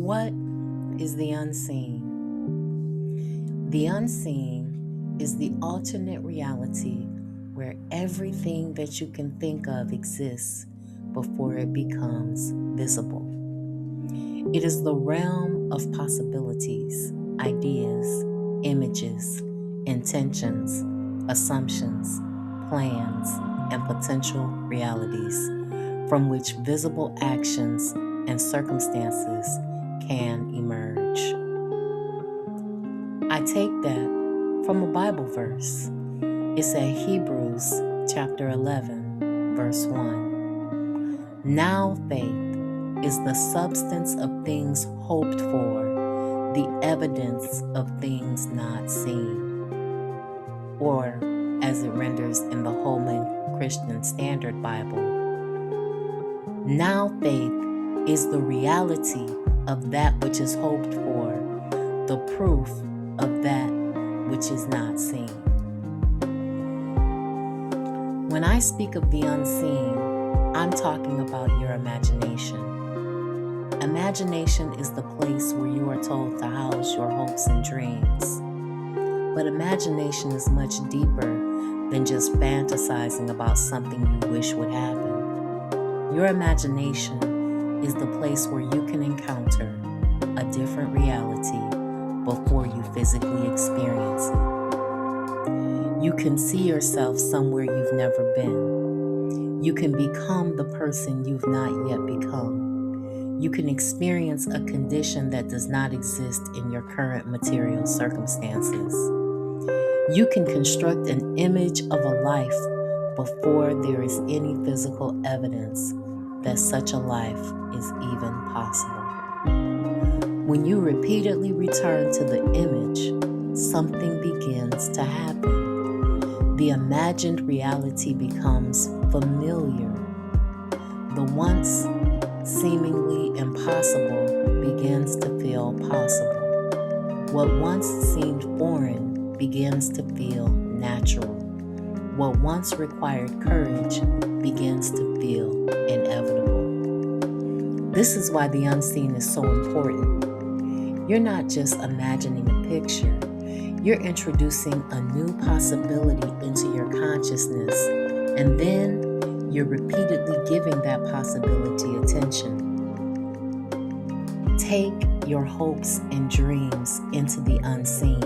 what is the unseen? The unseen is the alternate reality where everything that you can think of exists before it becomes visible. It is the realm of possibilities, ideas, images, intentions, assumptions, plans, and potential realities from which visible actions and circumstances can emerge. I take that from a Bible verse. It's at Hebrews chapter 11, verse 1. Now faith is the substance of things hoped for, the evidence of things not seen. Or, as it renders in the Holman Christian Standard Bible, now faith is the reality of that which is hoped for, the proof of that which is not seen. When I speak of the unseen, I'm talking about your imagination. Imagination is the place where you are told to house your hopes and dreams. But imagination is much deeper than just fantasizing about something you wish would happen. Your imagination is the place where you can encounter a different reality before you physically experience it. You can see yourself somewhere you've never been. You can become the person you've not yet become. You can experience a condition that does not exist in your current material circumstances. You can construct an image of a life before there is any physical evidence that such a life is even possible. When you repeatedly return to the image, something begins to happen. The imagined reality becomes familiar. The once seemingly impossible begins to feel possible. What once seemed foreign begins to feel natural. What once required courage begins to feel inevitable. This is why the unseen is so important. You're not just imagining a picture, you're introducing a new possibility into your consciousness, and then you're repeatedly giving that possibility attention. Take your hopes and dreams into the unseen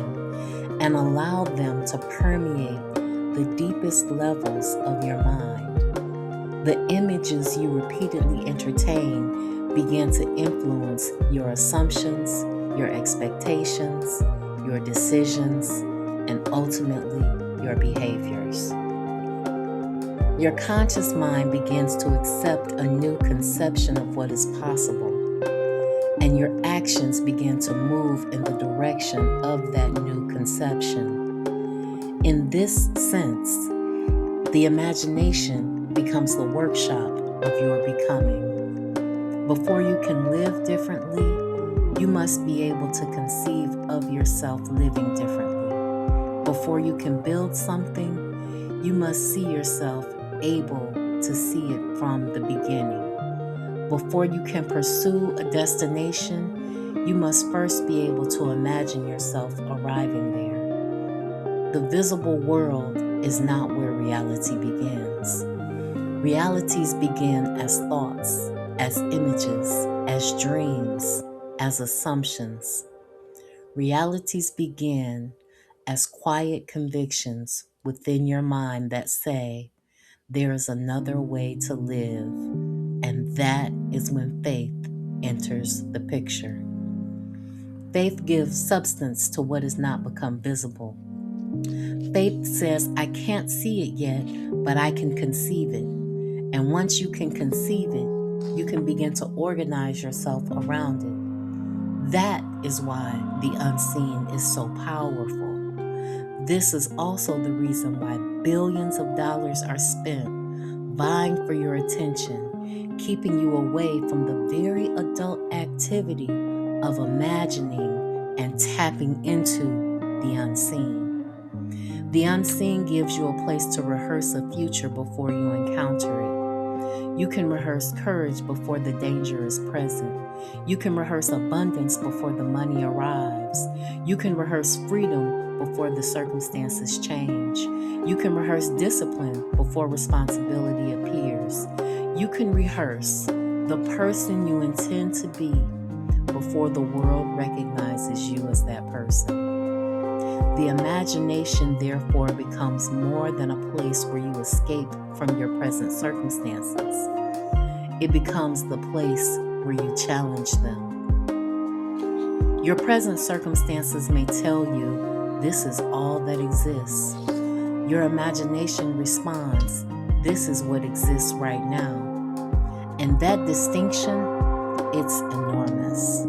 and allow them to permeate the deepest levels of your mind. The images you repeatedly entertain begin to influence your assumptions, your expectations, your decisions, and ultimately your behaviors. Your conscious mind begins to accept a new conception of what is possible, and your actions begin to move in the direction of that new conception. In this sense, the imagination becomes the workshop of your becoming. Before you can live differently, you must be able to conceive of yourself living differently. Before you can build something, you must see yourself able to see it from the beginning. Before you can pursue a destination, you must first be able to imagine yourself arriving there. The visible world is not where reality begins. Realities begin as thoughts, as images, as dreams, as assumptions. Realities begin as quiet convictions within your mind that say, there is another way to live, and that is when faith enters the picture. Faith gives substance to what has not become visible. Faith says, I can't see it yet, but I can conceive it. And once you can conceive it, you can begin to organize yourself around it. That is why the unseen is so powerful. This is also the reason why billions of dollars are spent vying for your attention, keeping you away from the very adult activity of imagining and tapping into the unseen. The unseen gives you a place to rehearse a future before you encounter it. You can rehearse courage before the danger is present. You can rehearse abundance before the money arrives. You can rehearse freedom before the circumstances change. You can rehearse discipline before responsibility appears. You can rehearse the person you intend to be before the world recognizes you as that person. The imagination, therefore, becomes more than a place where you escape from your present circumstances. It becomes the place where you challenge them. Your present circumstances may tell you this is all that exists. Your imagination responds, this is what exists right now. And that distinction, it's enormous.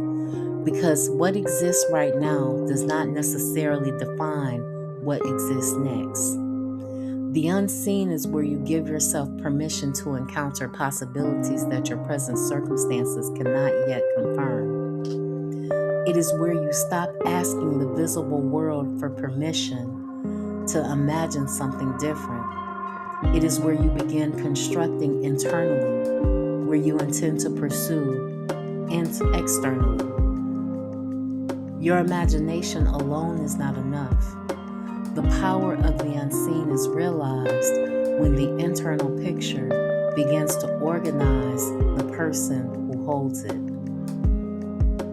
Because what exists right now does not necessarily define what exists next. The unseen is where you give yourself permission to encounter possibilities that your present circumstances cannot yet confirm. It is where you stop asking the visible world for permission to imagine something different. It is where you begin constructing internally, where you intend to pursue externally. Your imagination alone is not enough. The power of the unseen is realized when the internal picture begins to organize the person who holds it.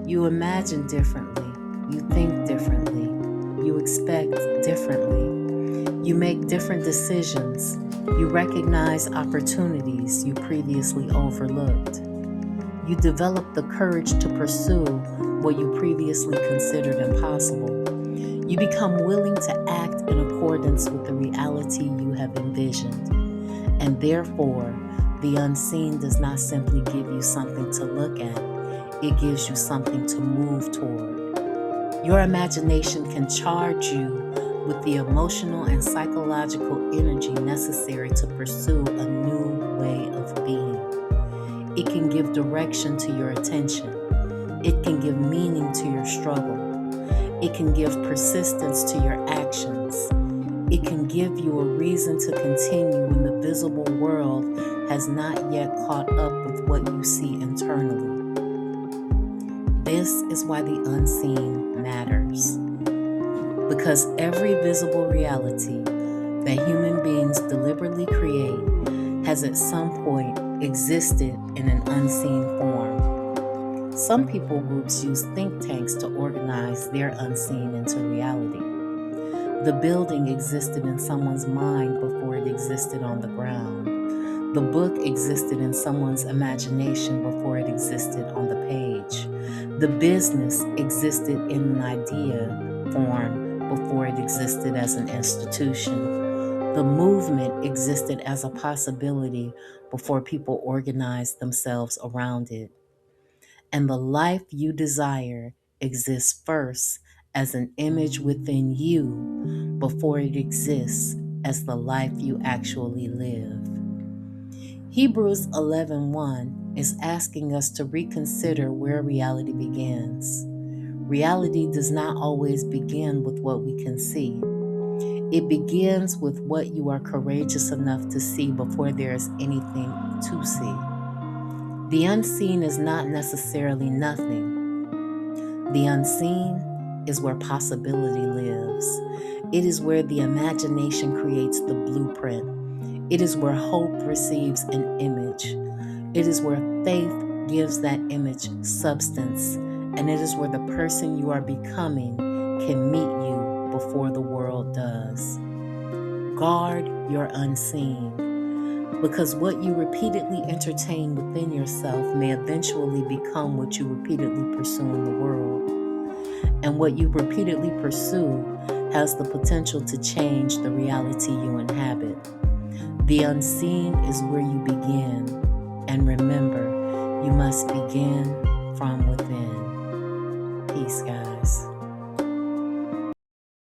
You imagine differently, you think differently, you expect differently, you make different decisions, you recognize opportunities you previously overlooked. You develop the courage to pursue what you previously considered impossible. You become willing to act in accordance with the reality you have envisioned. And therefore, the unseen does not simply give you something to look at, it gives you something to move toward. Your imagination can charge you with the emotional and psychological energy necessary to pursue a new way of being. It can give direction to your attention. It can give meaning to your struggle. It can give persistence to your actions. It can give you a reason to continue when the visible world has not yet caught up with what you see internally. This is why the unseen matters. Because every visible reality that human beings deliberately create has at some point existed in an unseen form. Some people groups use think tanks to organize their unseen into reality. The building existed in someone's mind before it existed on the ground. The book existed in someone's imagination before it existed on the page. The business existed in an idea form before it existed as an institution. The movement existed as a possibility before people organized themselves around it. And the life you desire exists first as an image within you before it exists as the life you actually live. Hebrews 11:1 is asking us to reconsider where reality begins. Reality does not always begin with what we can see. It begins with what you are courageous enough to see before there is anything to see. The unseen is not necessarily nothing. The unseen is where possibility lives. It is where the imagination creates the blueprint. It is where hope receives an image. It is where faith gives that image substance. And it is where the person you are becoming can meet you before the world does. Guard your unseen, because what you repeatedly entertain within yourself may eventually become what you repeatedly pursue in the world. And what you repeatedly pursue has the potential to change the reality you inhabit. The unseen is where you begin. And remember, you must begin from within. Peace, guys.